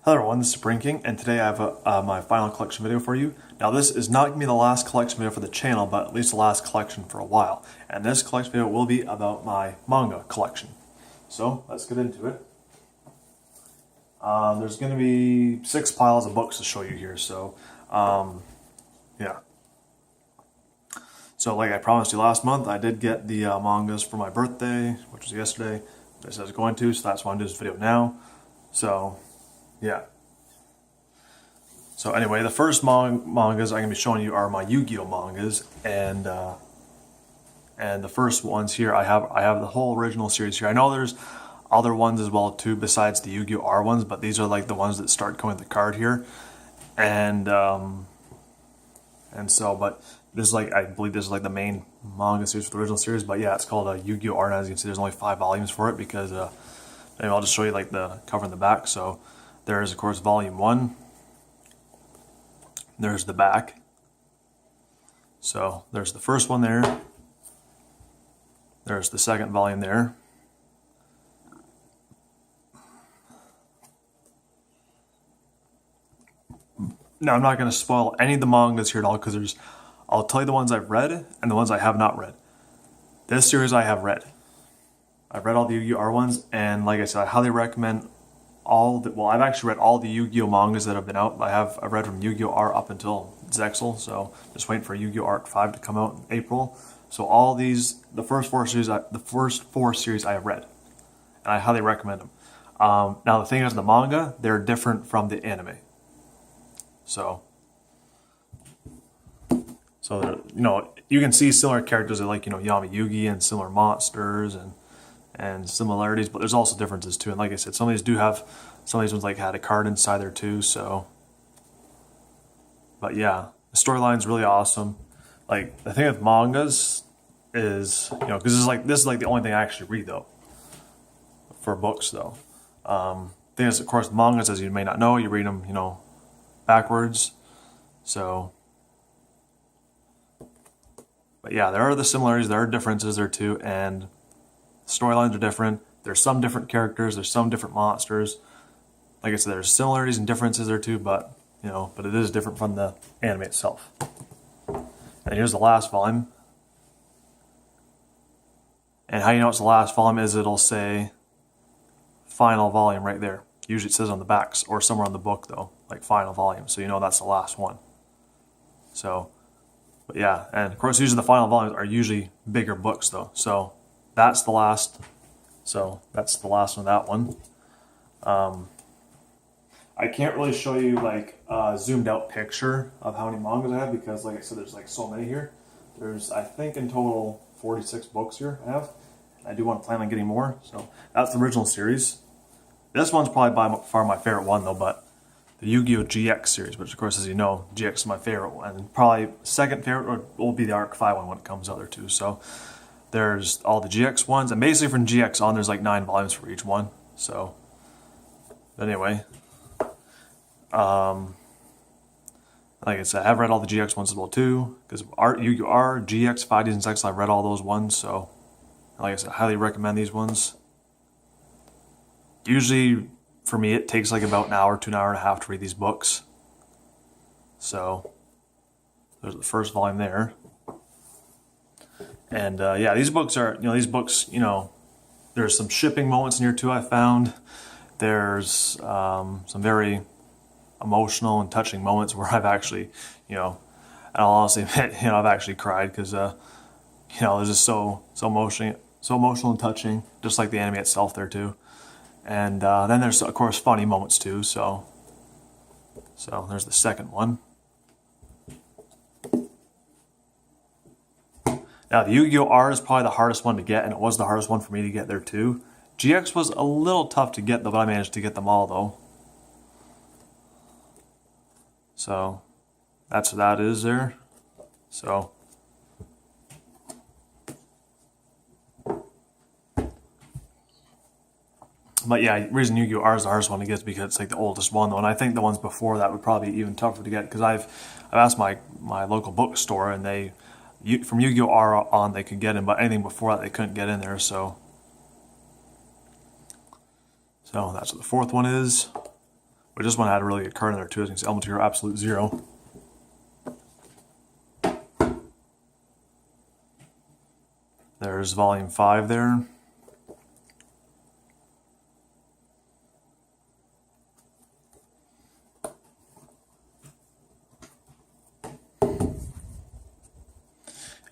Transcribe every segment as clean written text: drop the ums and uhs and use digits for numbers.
Hello everyone, this is Spring King, and today I have my final collection video for you. Now this is not going to be the last collection video for the channel, but at least the last collection for a while. And this collection video will be about my manga collection. So, let's get into it. There's going to be 6 piles of books to show you here, so, yeah. So like I promised you last month, I did get the mangas for my birthday, which was yesterday. I said I was going to, so that's why I'm doing this video now. So, yeah. So anyway, the first mangas I'm going to be showing you are my Yu-Gi-Oh mangas, and the first ones here I have the whole original series here. I know there's other ones as well too besides the Yu-Gi-Oh R ones, but these are like the ones that start coming with the card here, and so but this is like, I believe this is like the main manga series for the original series, but yeah, it's called Yu-Gi-Oh R, and as you can see there's only 5 volumes for it because anyway, I'll just show you like the cover and the back. So there is of course volume 1. There's the back. So there's the first one there. There's the second volume there. Now I'm not going to spoil any of the mangas here at all because I'll tell you the ones I've read and the ones I have not read. This series I have read. I've read all the Yu-Gi-Oh R ones, and like I said, I highly recommend I've actually read all the Yu-Gi-Oh mangas that have been out. I've read from Yu-Gi-Oh R up until Zexal, so just waiting for Yu-Gi-Oh Arc 5 to come out in April. So all these, the first four series I have read, and I highly recommend them. Now the thing is, the manga, they're different from the anime. So you can see similar characters like Yami Yugi and similar monsters and similarities, but there's also differences too. And like I said, some of these ones like had a card inside there too. So, but yeah, the storyline's really awesome. Like the thing with mangas is, because this is like the only thing I actually read though, for books though. Thing is, of course, mangas, as you may not know, you read them, backwards. So, but yeah, there are the similarities, there are differences there too, and storylines are different. There's some different characters, there's some different monsters. Like I said, there's similarities and differences there too, but but it is different from the anime itself. And here's the last volume. And how you know it's the last volume is it'll say final volume right there. Usually it says on the backs or somewhere on the book though, like final volume, so that's the last one. So, but yeah, and of course usually the final volumes are usually bigger books though. So that's the last. So that's the last one. That one. I can't really show you like a zoomed out picture of how many mangas I have because, like I said, there's like so many here. There's, I think, in total 46 books here I have. I do want to plan on getting more. So that's the original series. This one's probably by far my favorite one though, but the Yu-Gi-Oh GX series, which of course, as you know, GX is my favorite one, and probably second favorite will be the Arc 5 one when it comes out there too. So there's all the GX ones, and basically from GX on, there's like 9 volumes for each one. So, anyway, like I said, I've read all the GX ones as well too, because Yu-Gi-Oh R, GX, 5Ds, and Zexal, I've read all those ones. So, like I said, I highly recommend these ones. Usually, for me, it takes like about an hour to an hour and a half to read these books. So, there's the first volume there. And yeah, these books are, there's some shipping moments in here too, I found. There's some very emotional and touching moments where I've actually, and I'll honestly admit, I've actually cried because, it's just so emotional and touching, just like the anime itself there too. And then there's, of course, funny moments too, so there's the second one. Now, the Yu-Gi-Oh R is probably the hardest one to get, and it was the hardest one for me to get there too. GX was a little tough to get though, but I managed to get them all though. So, that's what that is there. So, but yeah, the reason Yu-Gi-Oh R is the hardest one to get is because it's like the oldest one though, and I think the ones before that would probably be even tougher to get because I've asked my local bookstore, and from Yu-Gi-Oh R on they could get in, but anything before that they couldn't get in there. So that's what the fourth one is. But this one had a really good card in there too. As you can see, Element Hero Absolute Zero. There's volume 5 there.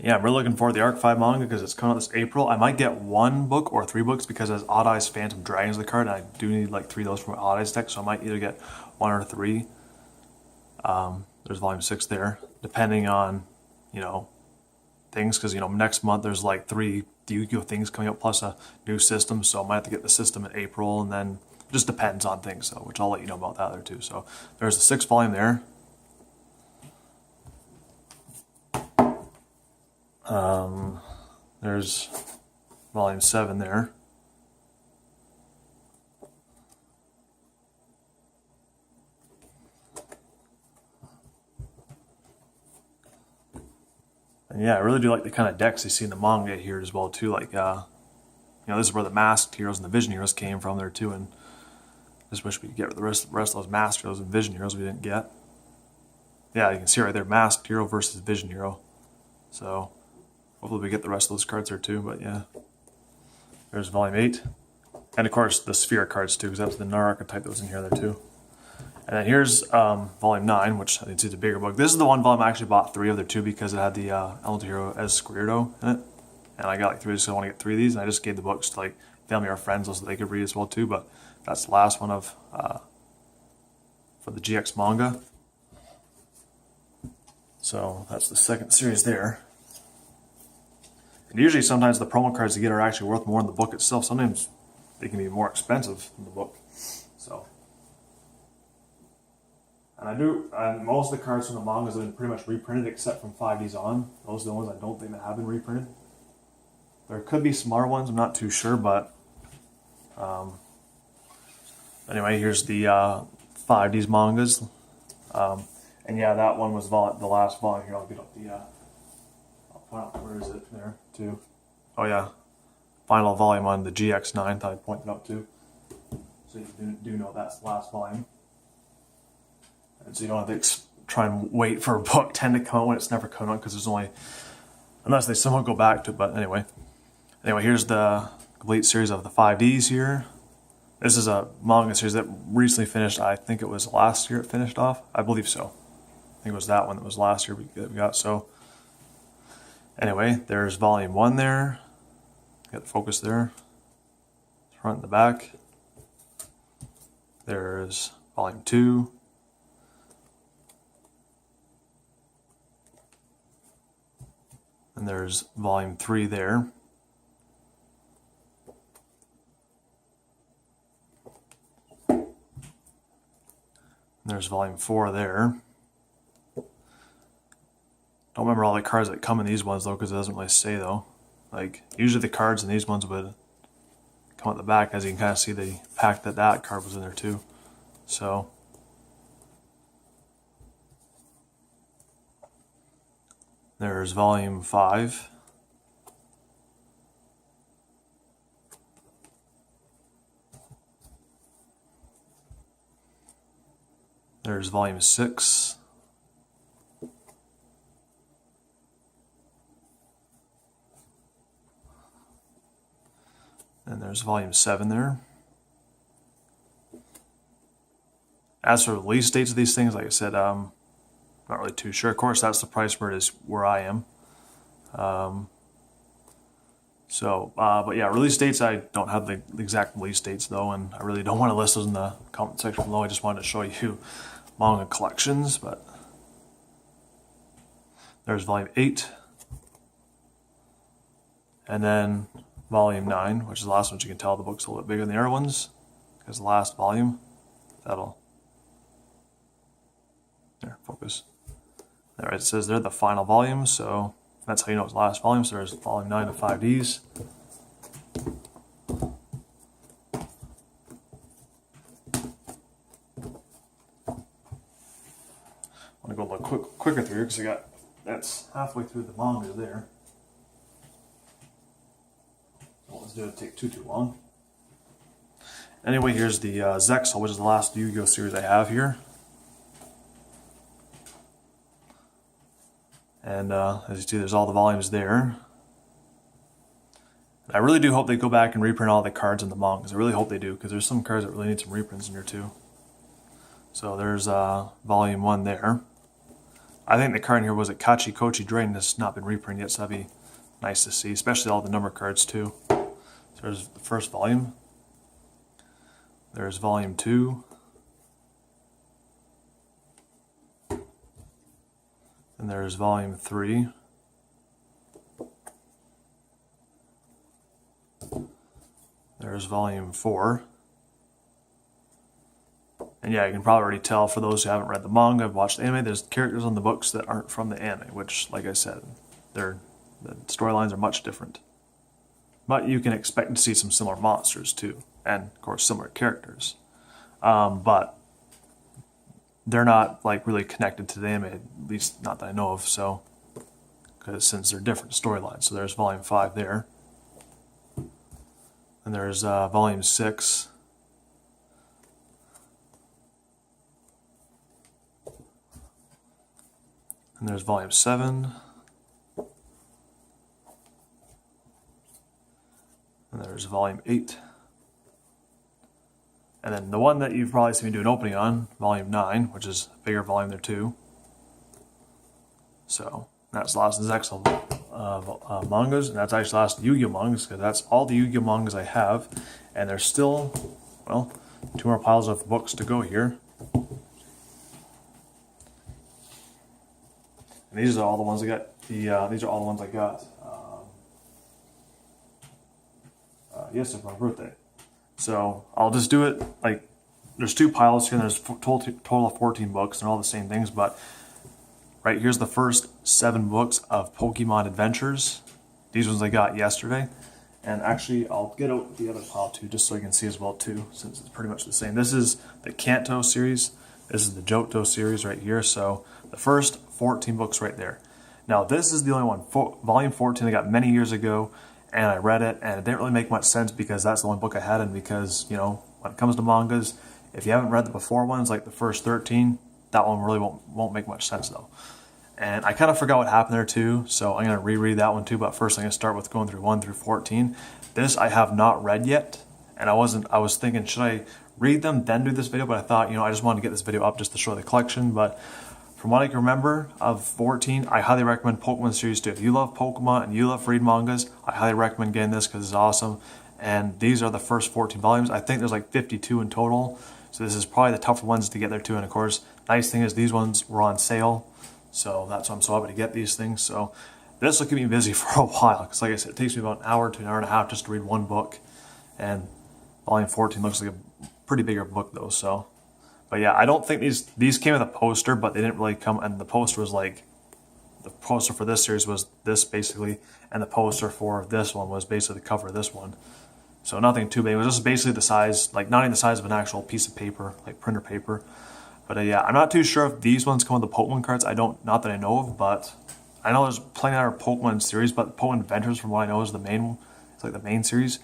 Yeah, I'm really looking forward to the Arc 5 manga because it's coming out this April. I might get 1 book or 3 books because it has Odd Eyes Phantom Dragons the card, and I do need like 3 of those from my Odd Eyes deck, so I might either get 1 or 3. There's volume 6 there, depending on, you know, things, because, you know, next month there's like 3 Yu-Gi-Oh things coming up plus a new system, so I might have to get the system in April, and then it just depends on things, so, which I'll let you know about that there too. So there's the 6th volume there. There's volume 7 there. And yeah, I really do like the kind of decks you see in the manga here as well too. Like, you know, this is where the Masked Heroes and the Vision Heroes came from there too. And I just wish we could get the rest of those Masked Heroes and Vision Heroes we didn't get. Yeah, you can see right there, Masked Hero versus Vision Hero. So hopefully we get the rest of those cards there too. But yeah, there's volume 8. And of course the Sphere cards too, because that's the Nar archetype that was in here there too. And then here's volume 9, which I think is a bigger book. This is the one volume I actually bought 3 of there too because it had the Element Hero as Squirto in it. And I got like 3, so I want to get 3 of these. And I just gave the books to like family or friends so they could read as well too. But that's the last one of for the GX manga. So that's the 2nd series there. And usually sometimes the promo cards you get are actually worth more than the book itself. Sometimes they can be more expensive than the book. So. And most of the cards from the mangas have been pretty much reprinted except from 5Ds on. Those are the ones I don't think that have been reprinted. There could be smaller ones, I'm not too sure, but anyway, here's the 5Ds mangas. And yeah, that one was the last volume. Here, I'll get up the, I'll point out, where is it there, too? Oh yeah, final volume on the GX9, thought I'd point it out too. So you do know that's the last volume. And so you don't have to try and wait for a book 10 to come out when it's never coming out because there's only, unless they somehow go back to it, but anyway. Anyway, here's the complete series of the 5Ds here. This is a manga series that recently finished. I think it was last year it finished off. I believe so. I think it was that one that was last year we got. So anyway, there's volume 1 there. Got the focus there. Front and the back. There's volume 2. And there's volume 3 there. And there's volume 4 there. Don't remember all the cards that come in these ones though, because it doesn't really say though. Like, usually the cards in these ones would come at the back, as you can kind of see the pack that card was in there too. So there's volume 5. There's volume 6. And there's volume 7 there. As for release dates of these things, like I said, not really too sure. Of course, that's the price where it is where I am. But yeah, release dates, I don't have the exact release dates though, and I really don't want to list those in the comment section below. I just wanted to show you manga collections, but there's volume 8. And then volume 9, which is the last one. You can tell the book's a little bit bigger than the other ones, because the last volume, there, focus. There, it says they're the final volume, so that's how you know it's the last volume. So there's volume 9 of 5Ds. I'm gonna go a little quicker through here because that's halfway through the manga there. Don't let's do it take too long. Anyway, here's the Zexal, which is the last Yu-Gi-Oh series I have here. And as you see, there's all the volumes there. I really do hope they go back and reprint all the cards in the mangas. I really hope they do, because there's some cards that really need some reprints in here too. So there's volume 1 there. I think the card in here was a Kachi Kochi Drain that's not been reprinted yet, so that'd be nice to see, especially all the number cards too. So there's the first volume. There's volume 2. And there's volume 3. There's volume 4. And yeah, you can probably already tell, for those who haven't read the manga, have watched the anime, there's characters on the books that aren't from the anime, which, like I said, the storylines are much different. But you can expect to see some similar monsters too, and of course similar characters. But they're not like really connected to the anime, at least not that I know of, so, because since they're different storylines. So there's volume 5 there. And there's volume 6. And there's volume 7. And there's volume 8. And then the one that you've probably seen me do an opening on, volume 9, which is a bigger volume there too. So that's the last Zexal mangas, and that's actually the last Yu-Gi-Oh mangas, because that's all the Yu-Gi-Oh mangas I have. And there's still, well, 2 more piles of books to go here. And these are all the ones I got. These are all the ones I got yesterday for my birthday. So I'll just do it like, there's 2 piles here, and there's total of 14 books, and all the same things. But right here's the first 7 books of Pokemon Adventures. These ones I got yesterday. And actually, I'll get out the other pile too, just so you can see as well too, since it's pretty much the same. This is the Kanto series. This is the Johto series right here. So the first 14 books right there. Now this is the only one, volume 14, I got many years ago, and I read it, and it didn't really make much sense because that's the only book I had, and because, you know, when it comes to mangas, if you haven't read the before ones, like the first 13, that one really won't make much sense though. And I kind of forgot what happened there too, so I'm going to reread that one too, but first I'm going to start with going through 1 through 14. This I have not read yet, and I was thinking, should I read them, then do this video, but I thought, you know, I just wanted to get this video up just to show the collection. But from what I can remember of 14, I highly recommend Pokemon series too. If you love Pokemon and you love read mangas, I highly recommend getting this because it's awesome. And these are the first 14 volumes. I think there's like 52 in total, so this is probably the tougher ones to get there too. And of course, nice thing is these ones were on sale, so that's why I'm so happy to get these things. So this will keep me busy for a while, because like I said, it takes me about an hour to an hour and a half just to read one book. And volume 14 looks like a pretty bigger book though, so. But yeah, I don't think these came with a poster, but they didn't really come, and the poster was like, the poster for this series was this basically, and the poster for this one was basically the cover of this one. So nothing too big. It was just basically the size, like not even the size of an actual piece of paper, like printer paper. But yeah, I'm not too sure if these ones come with the Pokemon cards. Not that I know of, but I know there's plenty of other Pokemon series, but Pokemon Adventures, from what I know, is the main. It's like the main series.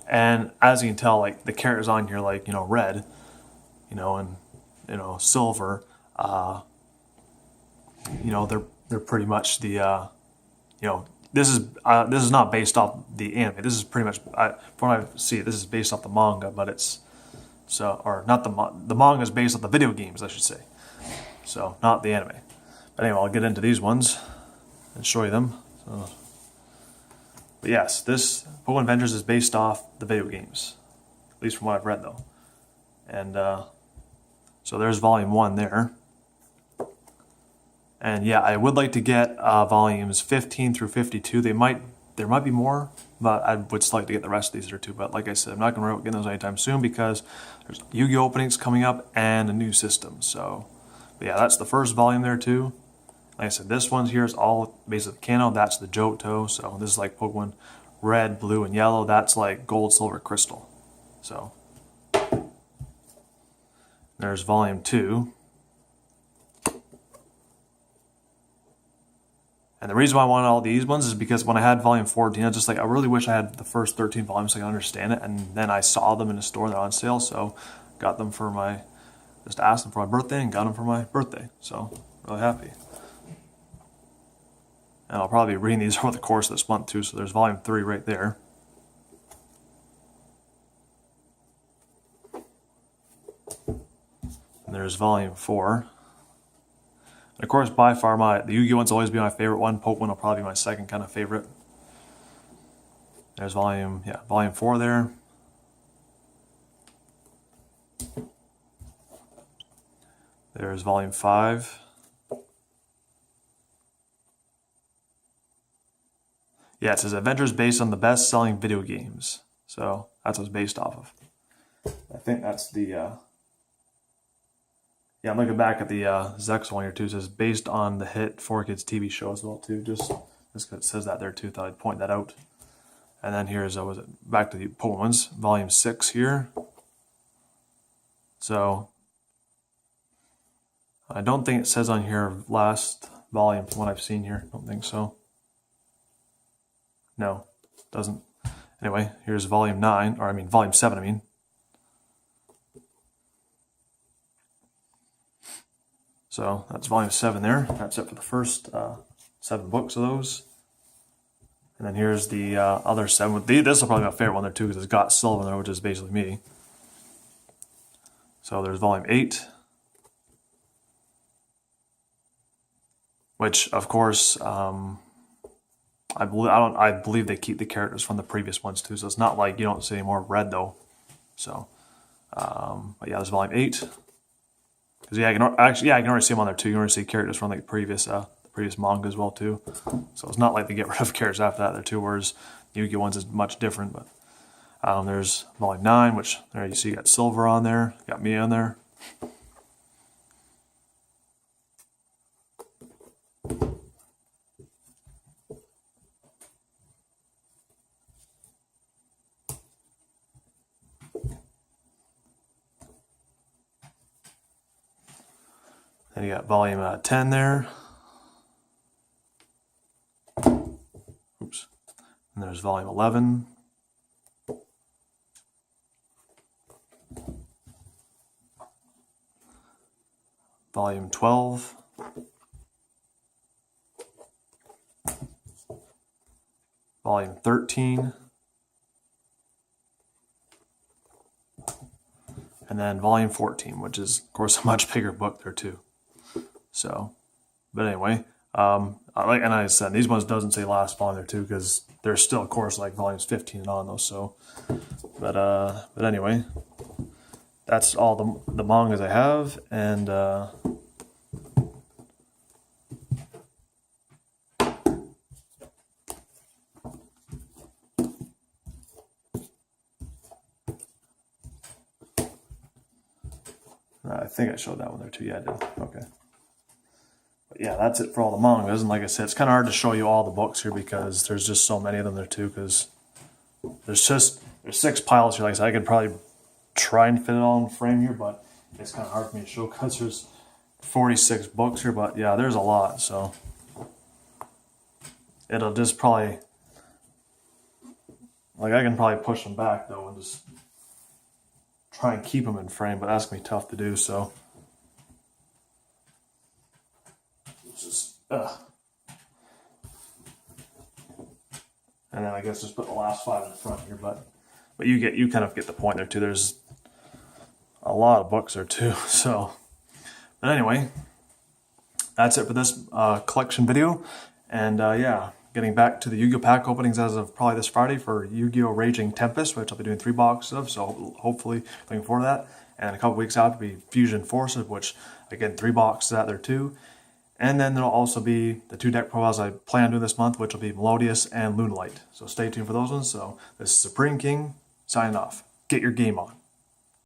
And as you can tell, like the characters on here, like, you know, Red, you know, and, you know, Silver, you know, they're pretty much the, you know, this is not based off the anime. This is pretty much, from what I see, this is based off the manga, but it's, so, or not the manga is based off the video games, I should say. So, not the anime. But anyway, I'll get into these ones and show you them. So, but yes, this Pokemon Adventures is based off the video games, at least from what I've read though. And so there's volume 1 there. And yeah, I would like to get volumes 15 through 52. There might be more, but I would still like to get the rest of these too. But like I said, I'm not going to worry about getting those anytime soon because there's Yu-Gi-Oh openings coming up and a new system. So, but yeah, that's the first volume there too. Like I said, this one here is all basically Kanto. That's the Johto. So this is like Pokemon Red, Blue, and Yellow. That's like Gold, Silver, Crystal. So there's volume 2. And And the reason why I wanted all these ones is because when I had volume 14, I was just like, I really wish I had the first 13 volumes so I could understand it. And then I saw them in a store, they're on sale, so got them for my, just asked them for my birthday and got them for my birthday. So really happy. And I'll probably be reading these over the course of this month too. So there's volume 3 right there. And there's volume 4. And of course, by far, the Yu-Gi-Oh! One's always been my favorite one. Pokemon will probably be my second kind of favorite. There's volume 4 there. There's volume 5. Yeah, it says adventures based on the best-selling video games. So that's what it's based off of. I think that's the... yeah, I'm looking back at the Zex one here too. It says based on the hit 4Kids TV show as well too. Just because it says that there too, thought I'd point that out. And then here's back to the Poems, volume 6 here. So I don't think it says on here last volume from what I've seen here. I don't think so. No, it doesn't. Anyway, here's volume 9, or I mean volume 7, I mean. So that's volume 7 there. That's it for the first 7 books of those. And then here's the other 7. This is probably my favorite one there too, because it's got Silver there, which is basically me. So there's volume 8. Which, of course, I believe they keep the characters from the previous ones too, so it's not like you don't see any more red though. So, but yeah, there's volume 8. Because yeah, I can already see them on there too. You can already see characters from like the previous manga as well too. So it's not like they get rid of characters after that there too. Whereas Yu-Gi-Oh! Ones is much different. But there's volume 9, which there you see you got Silver on there, got me on there. Then you got volume 10 there. Oops. And there's volume 11. Volume 12. Volume 13. And then volume 14, which is, of course, a much bigger book there too. So, but anyway, and I said, these ones doesn't say last volume there too, because there's still, of course, like volumes 15 and on those. So, but anyway, that's all the mangas I have, and I think I showed that one there too. Yeah, I did. Okay. But yeah, that's it for all the mangas. And like I said, it's kind of hard to show you all the books here because there's just so many of them there too. Because there's 6 piles here. Like I said, I could probably try and fit it all in the frame here, but it's kind of hard for me to show because there's 46 books here. But yeah, there's a lot. So it'll just probably, like I can probably push them back though and just try and keep them in frame, but that's gonna be tough to do. So just and then I guess just put the last 5 in the front here, but you kind of get the point there too. There's a lot of books there too. So, but anyway, that's it for this collection video, and yeah, getting back to the Yu-Gi-Oh! Pack openings as of probably this Friday for Yu-Gi-Oh! Raging Tempest, which I'll be doing 3 boxes of, so hopefully looking forward to that. And a couple weeks out will be Fusion Forces, which again 3 boxes out there too. And then there'll also be the 2 deck profiles I plan on doing this month, which will be Melodious and Lunalight. So stay tuned for those ones. So this is Supreme King signing off. Get your game on.